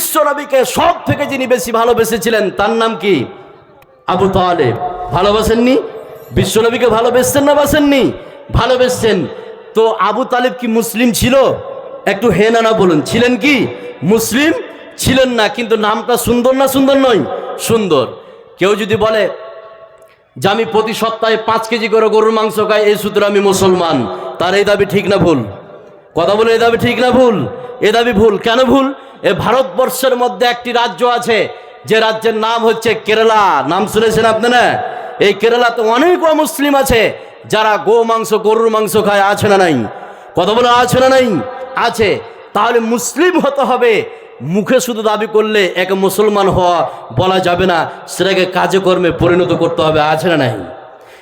বিশ্ব নবীকে সব থেকে যিনি বেশি ভালোবেসেছিলেন তার নাম কি? আবু তালেব। ভালোবাসেননি? বিশ্ব নবীকে ভালোবেসেন না বাসেননি? ভালোবেসেন। তো আবু তালেব কি মুসলিম ছিল? একটু হে না না বলুন, ছিলেন কি? মুসলিম ছিলেন না, কিন্তু নামটা সুন্দর না সুন্দর নয়? সুন্দর। কেউ যদি বলে যে আমি প্রতি সপ্তাহে 5 কেজি করে গরুর মাংস খাই, এই সূত্রে আমি মুসলমান, তার এই দাবি ঠিক না ভুল? কথা বলে এই দাবি ঠিক না ভুল? এ দাবি ভুল। কেন ভুল? এ ভারতবর্ষের মধ্যে একটি রাজ্য আছে, যে রাজ্যের নাম হচ্ছে কেরালা। নাম শুনেছেন আপনারা? এই কেরালাতে অনেক অমুসলিম আছে যারা গরুর মাংস খায়। আছে না নাই? কথা বলে আছে না নাই? আছে। তাহলে মুসলিম হতে হবে, মুখে শুধু দাবি করলে একে মুসলমান হওয়া বলা যাবে না, সেটাকে কাজে কর্মে পরিণত করতে হবে। আছে না নাই?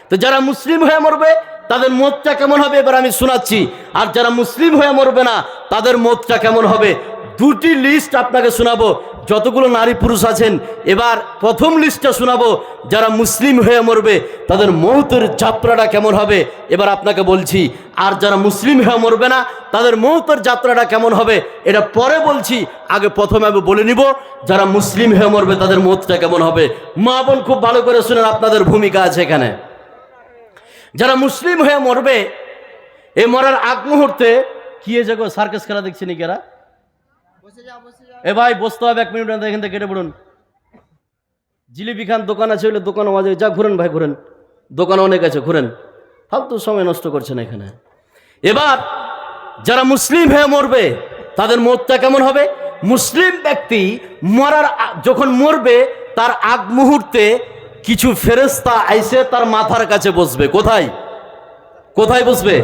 তো যারা মুসলিম হয়ে মরবে তাদের মতটা কেমন হবে এবার আমি শোনাচ্ছি, আর যারা মুসলিম হয়ে মরবে না তাদের মতটা কেমন হবে। দুটি লিস্ট আপনাকে শোনাবো, যতগুলো নারী পুরুষ আছেন। এবার প্রথম লিস্টটা শোনাবো, যারা মুসলিম হয়ে মরবে তাদের মৌতের যাত্রাটা কেমন হবে এবার আপনাকে বলছি। আর যারা মুসলিম হয়ে মরবে না তাদের মৌতের যাত্রাটা কেমন হবে এটা পরে বলছি। আগে প্রথমে আমি বলে নিব যারা মুসলিম হয়ে মরবে তাদের মৌতটা কেমন হবে। মা বোন খুব ভালো করে শুনেন, আপনাদের ভূমিকা আছে এখানে। যারা মুসলিম হয়ে মরবে, এই মরার আগ মুহূর্তে কি হয়েছে গো? সার্কাস খেলা দেখছি নাকি এরা? এ ভাই বসতে হবে 1 মিনিট, এখান থেকে কেটে পড়ুন। জিলিপি খান দোকান আছে, ওইলে দোকান মাঝে যা ঘুরেন ভাই, ঘুরেন, দোকান অনেক আছে, ঘুরেন, ফালতু সময় নষ্ট করছেন এখানে। এবার যারা মুসলিম হয়ে মরবে তাদের মরটা কেমন হবে? মুসলিম ব্যক্তি যখন মরবে তার আগ মুহূর্তে কিছু ফেরেশতা আইসে তার মাথার কাছে বসবে। কোথায়? কোথায় বসবে?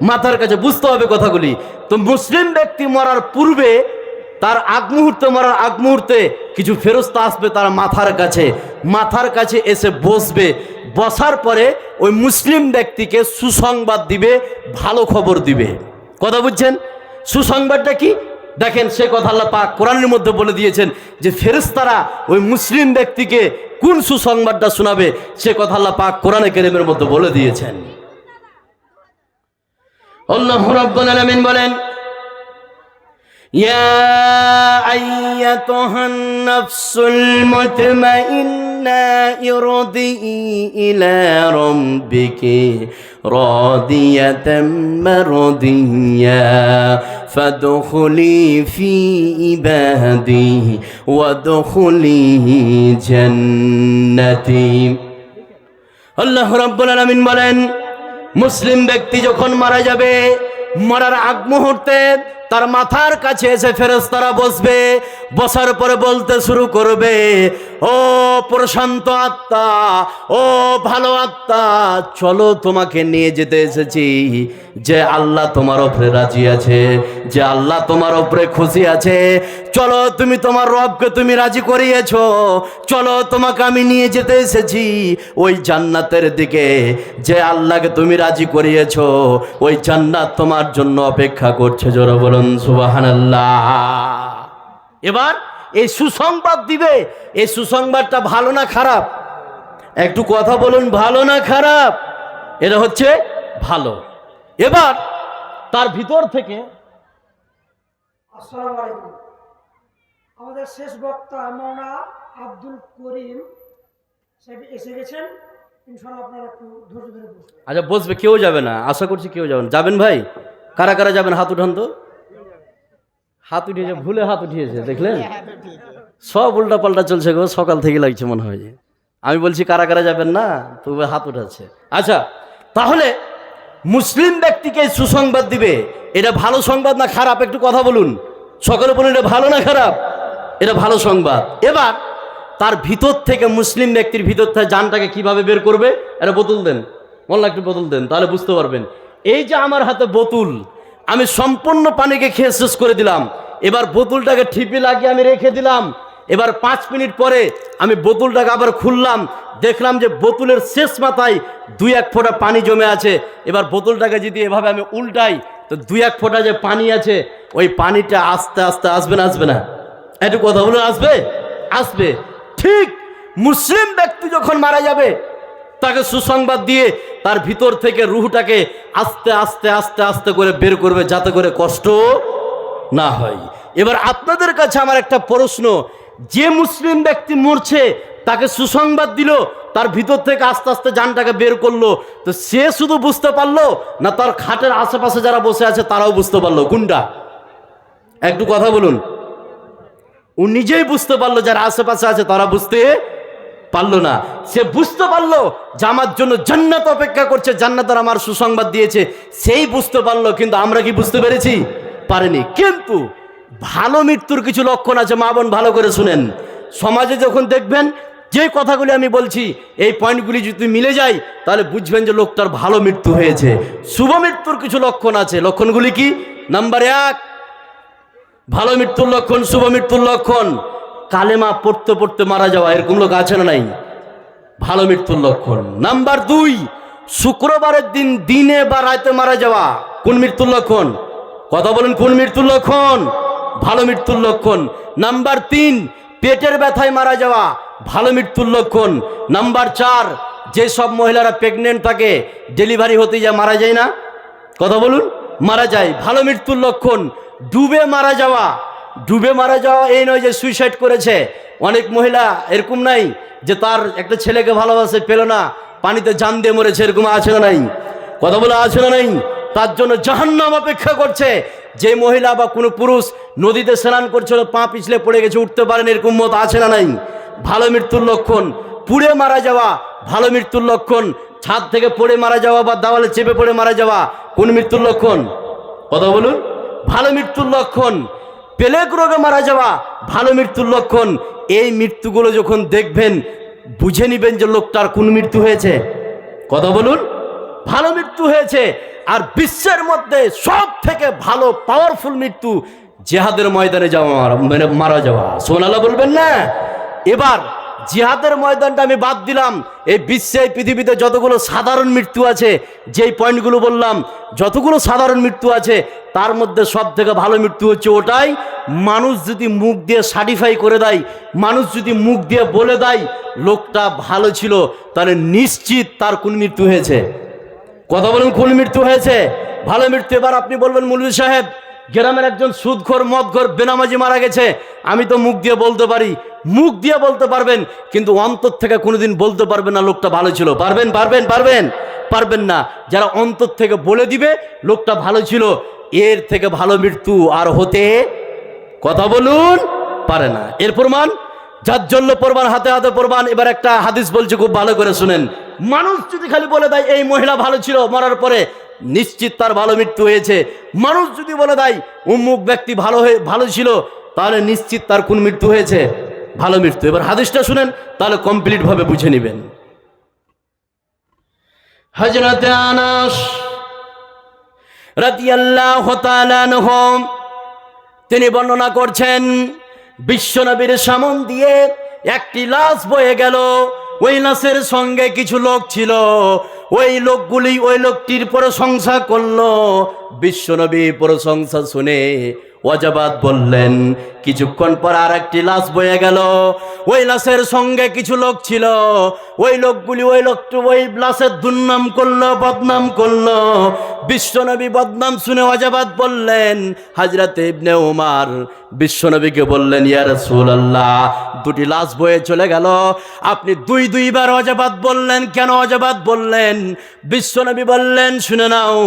মাথার কাছে। বুঝতে হবে কথাগুলি। তো মুসলিম ব্যক্তি মরার পূর্বে, তার মরার আগ মুহূর্তে কিছু ফেরেশতা আসবে তার মাথার কাছে এসে বসবে। বসার পরে ওই মুসলিম ব্যক্তিকে সুসংবাদ দিবে, ভালো খবর দিবে। কথা বুঝছেন? সুসংবাদটা কি দেখেন, সে কথা আল্লাহ পাক কোরআনের মধ্যে বলে দিয়েছেন যে ফেরেশতারা ওই মুসলিম ব্যক্তিকে কোন সুসংবাদটা শোনাবে, সে কথা আল্লাহ পাক কোরআনে কারীমের মধ্যে বলে দিয়েছেন। আল্লাহু রাব্বুল আলামিন বলেন, ইয়া আইয়াতুহান নাফসুল মুতমাইন্না ইরদি ইলা রাব্বিকি রাদিয়াতাম মারদিয়া ফাদখুলি ফি ইবাদি ওয়াদখুলি জান্নাতি। আল্লাহু রাব্বুল আলামিন বলেন, মুসলিম ব্যক্তি যখন মারা যাবে, মরার আগ মুহূর্তে তার মাথার কাছে এসে ফেরেশতারা বসবে। বসার পরে বলতে শুরু করবে, ও প্রশান্ত আত্মা, ও ভালো আত্মা, চলো তোমাকে নিয়ে যেতে এসেছি। যে আল্লাহ তোমার উপরে রাজি আছে, যে আল্লাহ তোমার উপরে খুশি আছে, চলো তুমি তোমার রবকে তুমি রাজি করিয়েছো, চলো তোমাকে আমি নিয়ে যেতে এসেছি ওই জান্নাতের দিকে। যে আল্লাহকে তুমি রাজি করিয়েছো ওই জান্নাত তোমার জন্য অপেক্ষা করছে। জোরে বলুন সুবহানাল্লাহ। এবার এই সুসংবাদ দিবে। এই সুসংবাদটা ভালো না খারাপ? একটু কথা বলুন, ভালো না খারাপ? এটা হচ্ছে ভালো। এবার তার ভিতর থেকে আসসালামু আলাইকুম। আমাদের শেষ বক্তা মাওলানা আব্দুল করিম সাহেব এসে গেছেন। ইনশাআল্লাহ আপনারা একটু ধৈর্য ধরে বসুন। আচ্ছা বসবে, কেউ যাবে না, আশা করছি কেউ যাবেন। যাবেন ভাই? কারা কারা যাবেন হাত উঠান তো। হাত উঠিয়েছে, ভুলে হাত উঠিয়েছে, দেখলেন? সব উল্টা পাল্টা চলছে গো, সকাল থেকে লাগছে মনে হয়। আমি বলছি কারা কারা যাবেন না, তবে হাত উঠাচ্ছে। আচ্ছা, তাহলে মুসলিম ব্যক্তিকে সুসংবাদ দিবে, এটা ভালো সংবাদ না খারাপ? একটু কথা বলুন, সকলে বলুন এটা ভালো না খারাপ? এটা ভালো সংবাদ। এবার তার ভিতর থেকে, মুসলিম ব্যক্তির ভিতর থেকে জানটাকে কিভাবে বের করবে? এটা বোতল দেন, মোল্লা একটু বোতল দেন, তাহলে বুঝতে পারবেন। এই যে আমার হাতে বোতল, আমি সম্পূর্ণ পানিকে খেয়ে শেষ করে দিলাম। এবার বোতলটাকে ঠিপে লাগিয়ে আমি রেখে দিলাম। এবার 5 মিনিট পরে আমি বোতলটাকে আবার খুললাম, দেখলাম যে বোতলের শেষ মাথায় 2-1 ফোঁটা পানি জমে আছে। এবার বোতলটাকে যদি এভাবে আমি উল্টাই, তো 2-1 ফোঁটা যে পানি আছে, ওই পানিটা আস্তে আস্তে আসবে না আসবে না? একটু কথা বলে আসবে? আসবে। ঠিক মুসলিম ব্যক্তি যখন মারা যাবে, তাকে সুসংবাদ দিয়ে তার ভিতর থেকে রুহটাকে আস্তে আস্তে আস্তে আস্তে করে বের করবে, যাতে করে কষ্ট না হয়। এবার আপনাদের কাছে আমার একটা প্রশ্ন, যে মুসলিম ব্যক্তি মরছে তাকে সুসংবাদ দিল, তার ভিতর থেকে আস্তে আস্তে জানটাকে বের করলো, তো সে শুধু বুঝতে পারলো না তার খাটের আশেপাশে যারা বসে আছে তারাও বুঝতে পারলো? কোনটা? একটু কথা বলুন। ও নিজেই বুঝতে পারলো, যারা আশেপাশে আছে তারা বুঝতে পারলো না। সে বুঝতে পারলো যে আমার জন্য জান্নাত অপেক্ষা করছে, জান্নাতের আমার সুসংবাদ দিয়েছে, সেই বুঝতে পারলো। কিন্তু আমরা কি বুঝতে পেরেছি? পারিনি। কিন্তু ভালো মৃত্যুর কিছু লক্ষণ আছে, মা বোন ভালো করে শুনেন। সমাজে যখন দেখবেন যে কথাগুলি আমি বলছি, এই পয়েন্টগুলি যদি মিলে যায় তাহলে বুঝবেন যে লোকটার ভালো মৃত্যু হয়েছে। শুভ মৃত্যুর কিছু লক্ষণ আছে। লক্ষণগুলি কি? নাম্বার 1, ভালো মৃত্যুর লক্ষণ, শুভ মৃত্যুর লক্ষণ, কালেমা পড়তে পড়তে মারা যাওয়া। এরকম লোক আছে না নাই? ভালো মৃত্যুর লক্ষণ। নাম্বার 2, শুক্রবারের দিন দিনে বা রাতে মারা যাওয়া। কোন মৃত্যুর লক্ষণ? কথা বলেন, কোন মৃত্যুর লক্ষণ? ভালো মৃত্যুর লক্ষণ। নাম্বার 3, পেটের ব্যথায় মারা যাওয়া, ভালো মৃত্যুর লক্ষণ। নাম্বার 4, যে সব মহিলারা প্রেগনেন্ট থাকে, ডেলিভারি হতে যা মারা যায় না, কথা বলুন, মারা যায়, ভালো মৃত্যুর লক্ষণ। ডুবে মারা যাওয়া, ডুবে মারা যাওয়া এই নয় যে সুইসাইড করেছে। অনেক মহিলা এরকম নাই যে তার একটা ছেলেকে ভালোবাসে, পেল না, পানিতে জান দিয়ে মরেছে, এরকম আছে না নাই? কথা বলে আছে না নাই? তার জন্য জাহান্নাম অপেক্ষা করছে। যে মহিলা বা কোনো পুরুষ নদীতে স্নান করছিল, পা পিছলে পড়ে গেছে, উঠতে পারেন, এরকম মত আছে না নাই? ভালো মৃত্যুর লক্ষণ। পুড়ে মারা যাওয়া, ভালো মৃত্যুর লক্ষণ। ছাদ থেকে পড়ে মারা যাওয়া বা দেওয়ালে চেপে পড়ে মারা যাওয়া, কোন মৃত্যুর লক্ষণ? কথা বলুন, ভালো মৃত্যুর লক্ষণ। প্লেগ রোগে মারা যাওয়া, ভালো মৃত্যুর লক্ষণ। এই মৃত্যুগুলো যখন দেখবেন বুঝে নিবেন যে লোকটার কোন মৃত্যু হয়েছে। কথা বলুন, ভালো মৃত্যু হয়েছে। আর বিশ্বের মধ্যে সব থেকে ভালো পাওয়ারফুল মৃত্যু জিহাদের ময়দানে যাওয়া, মানে মারা যাওয়া। সুবহানাল্লাহ বলবেন না? এবার জিহাদের ময়দানটা আমি বাদ দিলাম। এই বিশ্বে, পৃথিবীতে যতগুলো সাধারণ মৃত্যু আছে, যেই পয়েন্টগুলো বললাম, যতগুলো সাধারণ মৃত্যু আছে তার মধ্যে সব থেকে ভালো মৃত্যু হচ্ছে ওটাই, মানুষ যদি মুখ দিয়ে সার্টিফাই করে দেয়, মানুষ যদি মুখ দিয়ে বলে দেয় লোকটা ভালো ছিল, তাহলে নিশ্চিত তার কোন মৃত্যু হয়েছে। কথা বলুন, কোন মৃত্যু হয়েছে? ভালো মৃত্যু। এবার আপনি বলবেন, মৌলভী সাহেব গ্রামের একজন সুদখোর, মদখোর, বেনামাজি মারা গেছে, আমি তো মুখ দিয়ে বলতে পারি। মুখ দিয়ে বলতে পারবেন, কিন্তু অন্তর থেকে কোনোদিন বলতে পারবেন না লোকটা ভালো ছিল। পারবেন? পারবেন? পারবেন? পারবেন না। যারা অন্তর থেকে বলে দিবে লোকটা ভালো ছিল, এর থেকে ভালো মৃত্যু আর হতে, কথা বলুন, পারে না। এর প্রমাণ, যার জন্য প্রমাণ হাতে হাতে প্রমাণ। এবার একটা হাদিস বলছে, খুব ভালো করে শুনেন। মানুষ যদি খালি বলে দেয় এই মহিলা ভালো ছিল, মরার পরে নিশ্চিত তার ভালো মৃত্যু হয়েছে। মানুষ যদি বলে দেয় অমুক ব্যক্তি ভালো ছিল, তাহলে নিশ্চিত তার কোন মৃত্যু হয়েছে? ভালো মৃত্যু। এবার হাদিসটা শুনেন, তাহলে কমপ্লিট ভাবে বুঝে নেবেন। হযরত আনাস রাদিয়াল্লাহু তাআলা আনহু তিনি বর্ণনা করছেন, বিশ্বনবীর সামন দিয়ে একটি লাশ বয়ে গেল। ওই লাশের সঙ্গে কিছু লোক ছিল। ওই লোকগুলি ওই লোকটির প্রশংসা করলো। বিশ্বনবী প্রশংসা শুনে ওয়াজাবাত বললেন। কিছুক্ষণ পর আর একটি লাশ বয়ে গেল। ওই লাশের সঙ্গে কিছু লোক ছিল। ওই লোকগুলি ওই লাশের দুর্নাম করলো, বদনাম করলো। বিশ্বনবী বদনাম শুনে ওয়াজাবাত বললেন। হযরতে ইবনে উমর বিশ্বনবীকে বললেন, ইয়া রাসূলুল্লাহ, দুটি লাশ বয়ে চলে গেল, আপনি দুইবার ওয়াজাবাত বললেন, কেন ওয়াজাবাত বললেন? বিশ্বনবী বললেন, শুনে নাও,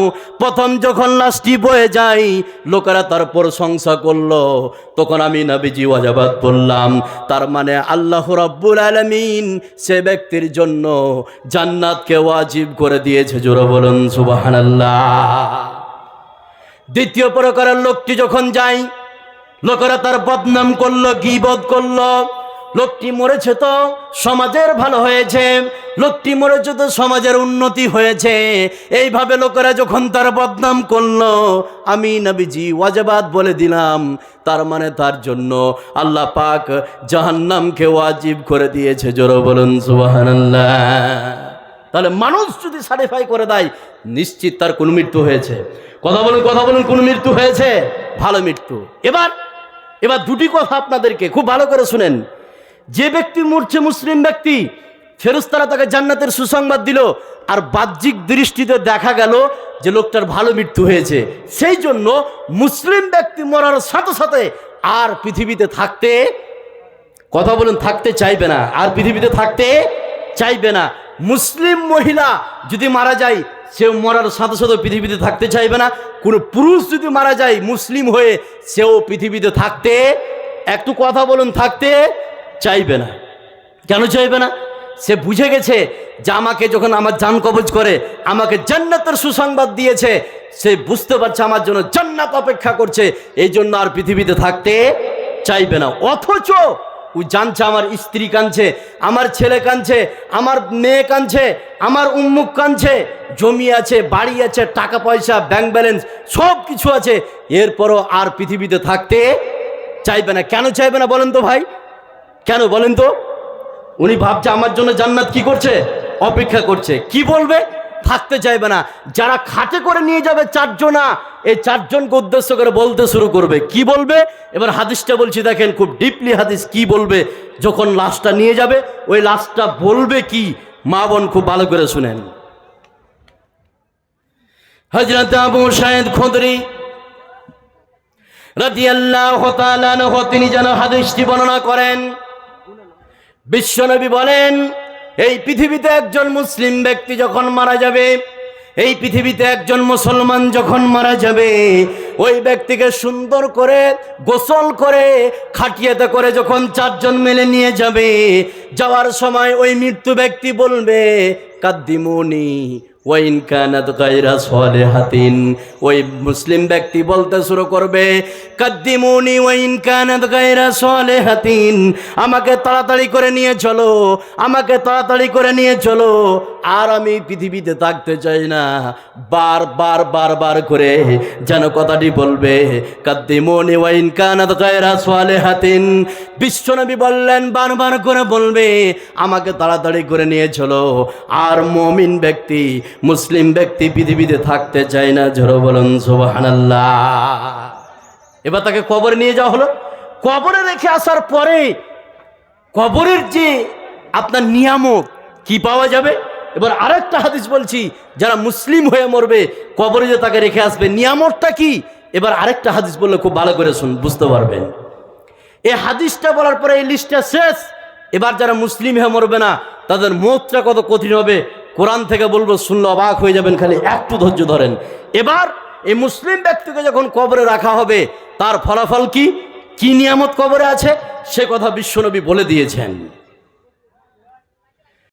প্রথম যখন লাশটি বয়ে যায় লোকেরা তার প্রশংসা করলো, তখন আমি নবীজি ওয়াজাবাত বললাম, তার মানে আল্লাহ রাব্বুল আলামিন সে ব্যক্তির জন্য জান্নাতকে ওয়াজিব করে দিয়েছে। জোরে বলুন সুবহানাল্লাহ। দ্বিতীয় প্রকারের লোকটি যখন যায়, লোকেরা তার বদনাম করলো, গীবত করলো। লোকটি মরেছে তো সমাজের ভালো হয়েছে, লোকটি মরেছে তো সমাজের উন্নতি হয়েছে, এইভাবে লোকেরা যখন তার বদনাম করলো, আমি নবীজি ওয়াজিবাত বলে দিলাম, তার মানে তার জন্য আল্লাহ পাক জাহান্নামকে ওয়াজিব করে দিয়েছে। জোরে বলুন সুবহানাল্লাহ। তাহলে মানুষ যদি সার্টিফাই করে দেয় নিশ্চিত তার কোন মৃত্যু হয়েছে। কথা বলুন, কোন মৃত্যু হয়েছে? ভালো মৃত্যু। এবার দুটি কথা আপনাদেরকে খুব ভালো করে শুনেন। যে ব্যক্তি মরছে মুসলিম ব্যক্তি, ফেরেশতারা তাকে জান্নাতের সুসংবাদ দিল, আর বাহ্যিক দৃষ্টিতে দেখা গেল যে লোকটার ভালো মৃত্যু হয়েছে। সেই জন্য মুসলিম ব্যক্তি মরার সাথে সাথে আর পৃথিবীতে থাকতে, কথা বলুন, থাকতে চাইবে না, আর পৃথিবীতে থাকতে চাইবে না। মুসলিম মহিলা যদি মারা যায়, সেও মরার সাথে সাথে পৃথিবীতে থাকতে চাইবে না। কোনো পুরুষ যদি মারা যায় মুসলিম হয়ে, সেও পৃথিবীতে থাকতে, একটু কথা বলুন, থাকতে চাইবে না। কেন চাইবে না? সে বুঝে গেছে যে আমাকে যখন আমার জান কবজ করে আমাকে জান্নাতের সুসংবাদ দিয়েছে, সে বুঝতে পারছে আমার জন্য জান্নাত অপেক্ষা করছে, এই জন্য আর পৃথিবীতে থাকতে চাইবে না। অথচ ও জানছে আমার স্ত্রী কাঁদছে, আমার ছেলে কাঁদছে, আমার মেয়ে কাঁদছে, আমার উম্মুক কাঁদছে, জমি আছে, বাড়ি আছে, টাকা পয়সা, ব্যাংক ব্যালেন্স সব কিছু আছে, এরপরও আর পৃথিবীতে থাকতে চাইবে না। কেন চাইবে না বলেন তো ভাই? কেন বলেন তো? উনি ভাবছে আমার জন্য জান্নাত কি করছে, অপেক্ষা করছে। কি বলবে? থাকতে চাইবে না। যারা খাটে করে নিয়ে যাবে চারজনা, এই চারজনকে উদ্দেশ্য করে বলতে শুরু করবে। কি বলবে? এবার হাদিসটা বলছি, দেখেন খুব ডিপলি হাদিস। কি বলবে যখন লাশটা নিয়ে যাবে? ওই লাশটা বলবে কি, মা বোন খুব ভালো করে শুনেন। হযরত আবু সাঈদ খুদরি রাদিয়াল্লাহু তাআলা আনহু তিনি যেন হাদিসটি বর্ণনা করেন। বিশ্বনবী বলেন, এই পৃথিবীতে একজন মুসলিম ব্যক্তি যখন মারা যাবে, এই পৃথিবীতে একজন মুসলমান যখন মারা যাবে, ওই ব্যক্তিকে সুন্দর করে গোসল করে খাটিয়াতে করে যখন চারজন মিলে নিয়ে যাবে, যাওয়ার সময় ওই মৃত্যু ব্যক্তি বলবে, কাদ্দিমুনি ওয়াইন কানাত গায়রা সালিহাতিন। ওই মুসলিম ব্যক্তি বলতে শুরু করবে, কাদ্দিমুনি ওয়াইন কানাত গায়রা সালিহাতিন, আমাকে তাড়াতাড়ি করে নিয়ে চলো, আমাকে তাড়াতাড়ি করে নিয়ে চলো, আর আমি পৃথিবীতে থাকতে চাই না। বারবার বারবার করে যেন কথাটি বলবে, কাদ্দিমুনি ওয়াইন কানাত গায়রা সালিহাতিন। বিশ্বনবী বললেন, বারবার করে বলবে, আমাকে তাড়াতাড়ি করে নিয়ে চলো। আর মুমিন ব্যক্তি, মুসলিম ব্যক্তি পৃথিবীতে থাকতে চায় না। জোরে বলুন সুবহানাল্লাহ। এবার তাকে কবরে নিয়ে যাওয়া হলো। কবরে রেখে আসার পরে কবরের যে আপনার নিয়ামত কি পাওয়া যাবে? এবার আরেকটা হাদিস বলছি, যারা মুসলিম হয়ে মরবে কবরে যে তাকে রেখে আসবে, নিয়ামতটা কি? এবার আরেকটা হাদিস বললে খুব ভালো করে শুন, বুঝতে পারবেন। এই হাদিসটা বলার পরে এই লিস্টটা শেষ। এবার যারা মুসলিম হয়ে মরবে না, তাদের মতটা কত কঠিন হবে কোরআন থেকে বলবো, শুনলে অবাক হয়ে যাবেন। খালি একটু ধৈর্য ধরেন। এবার এই মুসলিম ব্যক্তিকে যখন কবরে রাখা হবে, তার ফলাফল কি, কি নিয়ামত কবরে আছে, সে কথা বিশ্বনবী বলে দিয়েছেন।